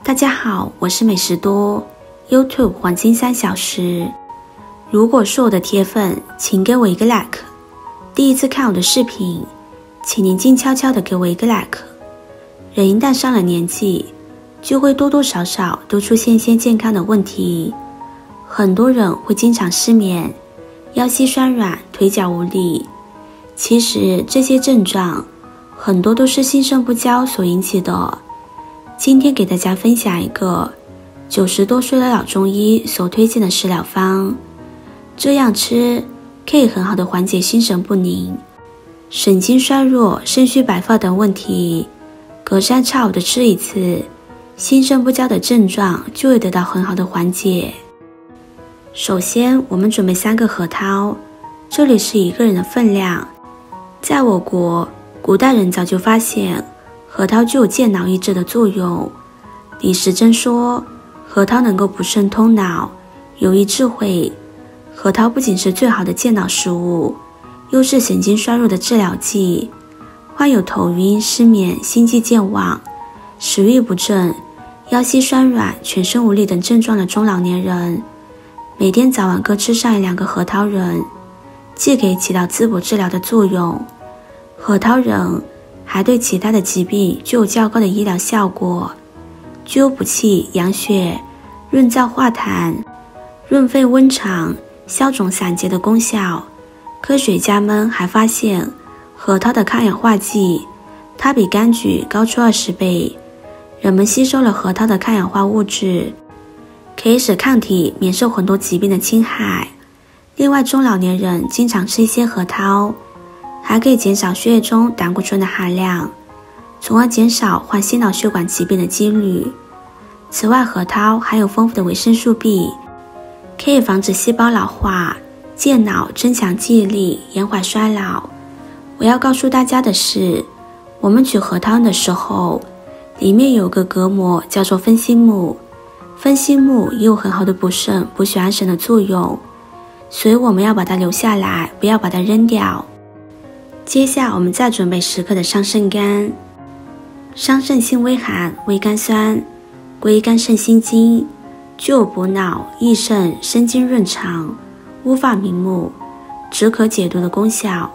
大家好，我是美食多 YouTube 黄金3小时。如果是我的铁粉，请给我一个 like。第一次看我的视频，请您静悄悄地给我一个 like。人一旦上了年纪，就会多多少少都出现一些健康的问题。很多人会经常失眠、腰膝酸软、腿脚无力。其实这些症状很多都是心肾不交所引起的。今天给大家分享一个90多岁的老中医所推荐的食疗方，这样吃可以很好的缓解心神不宁、神经衰弱、肾虚白发等问题。隔三差五的吃一次，心肾不交的症状就会得到很好的缓解。首先，我们准备3个核桃，这里是1个人的分量。在我国，古代人早就发现核桃具有健脑益智的作用。李时珍说，核桃能够补肾通脑，有益智慧。核桃不仅是最好的健脑食物，又是神经衰弱的治疗剂。患有头晕、失眠、心悸健忘、食欲不振、腰膝酸软、全身无力等症状的中老年人，每天早晚各吃上1-2个核桃仁，既可以起到滋补治疗的作用，核桃仁还对其他的疾病具有较高的医疗效果，具有补气、养血、润燥化痰、润肺温肠、消肿散结的功效。科学家们还发现，核桃的抗氧化剂，它比柑橘高出20倍。人们吸收了核桃的抗氧化物质，可以使抗体免受很多疾病的侵害。另外，中老年人经常吃一些核桃，还可以减少血液中胆固醇的含量，从而减少患心脑血管疾病的几率。此外，核桃含有丰富的维生素 B， 可以防止细胞老化、健脑、增强记忆力、延缓衰老。我要告诉大家的是，我们取核桃的时候，里面有个隔膜叫做分心木，分心木也有很好的补肾、补血安神的作用，所以我们要把它留下来，不要把它扔掉。接下来我们再准备10克的桑葚干。桑葚性微寒、微甘酸，归肝肾心经，具有补脑、益肾、生津润肠、乌发明目、止渴解毒的功效。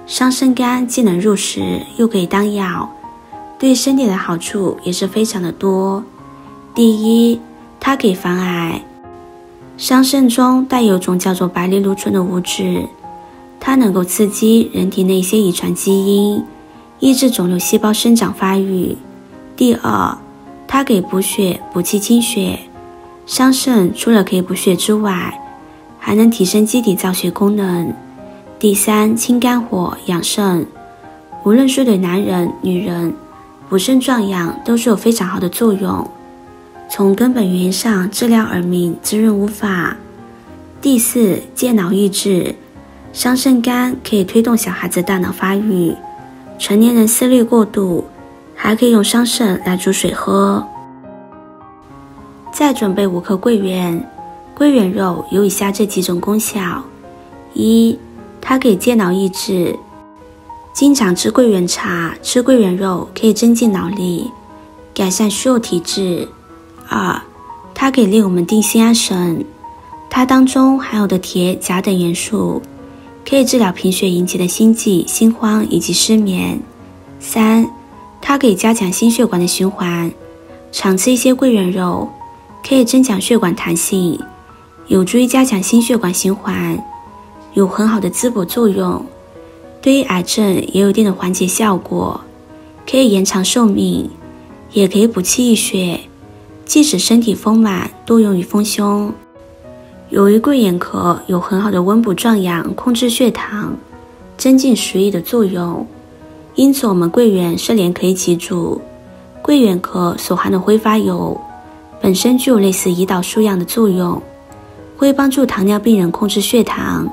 桑葚干既能入食，又可以当药，对身体的好处也是非常的多。第一，它可以防癌。桑葚中带有一种叫做白藜芦醇的物质，它能够刺激人体内一些遗传基因，抑制肿瘤细胞生长发育。第二，它可以补血、补气、清血。桑葚除了可以补血之外，还能提升机体造血功能。第三，清肝火、养肾。无论是对男人、女人，补肾壮阳都是有非常好的作用。从根本原因上治疗耳鸣、滋润乌发。第四，健脑益智。桑葚干可以推动小孩子大脑发育，成年人思虑过度，还可以用桑葚来煮水喝。再准备5克桂圆。桂圆肉有以下这几种功效：一，它可以健脑益智，经常吃桂圆茶、吃桂圆肉可以增进脑力，改善虚弱体质。二，它可以令我们定心安神，它当中含有的铁、钾等元素，可以治疗贫血引起的心悸、心慌以及失眠。三，它可以加强心血管的循环，常吃一些桂圆肉，可以增强血管弹性，有助于加强心血管循环，有很好的滋补作用，对于癌症也有一定的缓解效果，可以延长寿命，也可以补气益血，既使身体丰满，多用于丰胸。由于桂圆壳有很好的温补壮阳、控制血糖、增进食欲的作用，因此我们桂圆是连可以几煮。桂圆壳所含的挥发油本身具有类似胰岛素样的作用，会帮助糖尿病人控制血糖，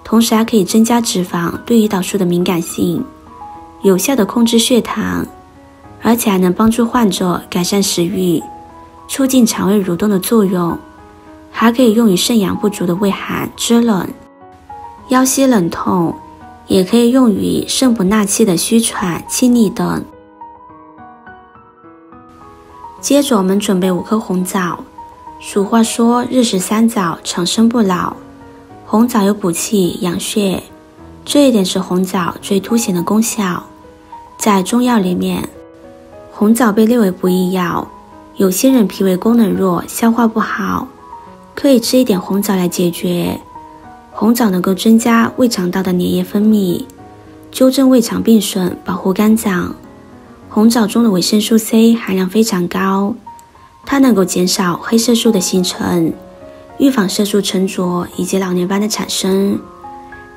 同时还可以增加脂肪对胰岛素的敏感性，有效的控制血糖，而且还能帮助患者改善食欲，促进肠胃蠕动的作用，还可以用于肾阳不足的胃寒、肢冷、腰膝冷痛，也可以用于肾不纳气的虚喘、气逆等。接着我们准备5颗红枣。俗话说日食3枣，长生不老。红枣有补气养血，这一点是红枣最凸显的功效。在中药里面，红枣被列为不宜药，有些人脾胃功能弱，消化不好，可以吃一点红枣来解决。红枣能够增加胃肠道的粘液分泌，纠正胃肠病损，保护肝脏。红枣中的维生素 C 含量非常高，它能够减少黑色素的形成，预防色素沉着以及老年斑的产生。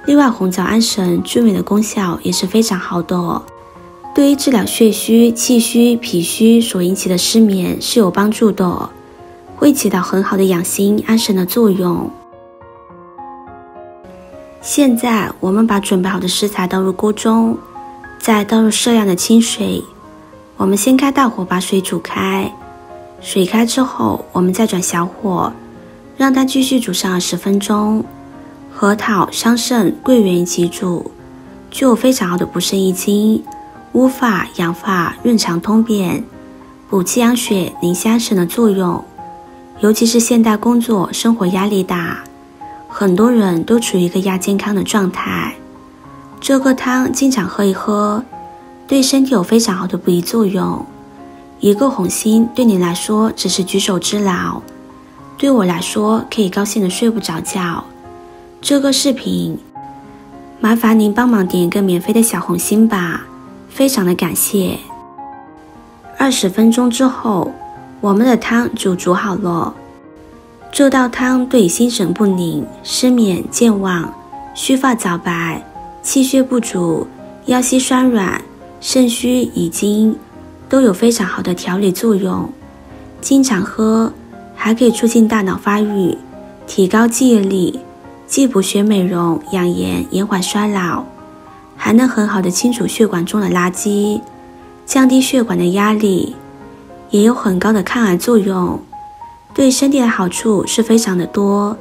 另外，红枣安神助眠的功效也是非常好的，对于治疗血虚、气虚、脾虚所引起的失眠是有帮助的，会起到很好的养心安神的作用。现在我们把准备好的食材倒入锅中，再倒入适量的清水。我们先开大火把水煮开，水开之后我们再转小火，让它继续煮上20分钟。核桃、桑葚、桂圆一起煮，具有非常好的补肾益精、乌发、养发、润肠通便、补气养血、宁心安神的作用。尤其是现代工作生活压力大，很多人都处于一个亚健康的状态，这个汤经常喝一喝，对身体有非常好的补益作用。一个红心对你来说只是举手之劳，对我来说可以高兴的睡不着觉。这个视频麻烦您帮忙点一个免费的小红心吧，非常的感谢。20分钟之后，我们的汤煮好了。这道汤对心神不宁、失眠、健忘、须发早白、气血不足、腰膝酸软、肾虚遗精都有非常好的调理作用。经常喝还可以促进大脑发育，提高记忆力，既补血美容、养颜、延缓衰老，还能很好的清除血管中的垃圾，降低血管的压力，也有很高的抗癌作用。对身体的好处是非常的多，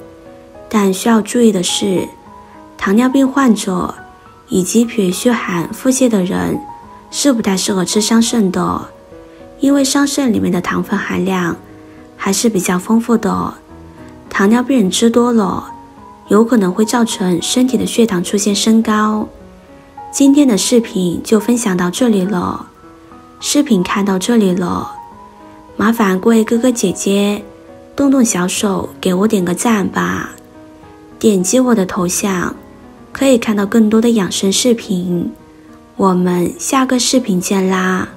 但需要注意的是，糖尿病患者以及脾胃虚寒、腹泻的人是不太适合吃桑葚的，因为桑葚里面的糖分含量还是比较丰富的，糖尿病人吃多了，有可能会造成身体的血糖出现升高。今天的视频就分享到这里了，视频看到这里了，麻烦各位哥哥姐姐动动小手给我点个赞吧，点击我的头像可以看到更多的养生视频，我们下个视频见啦。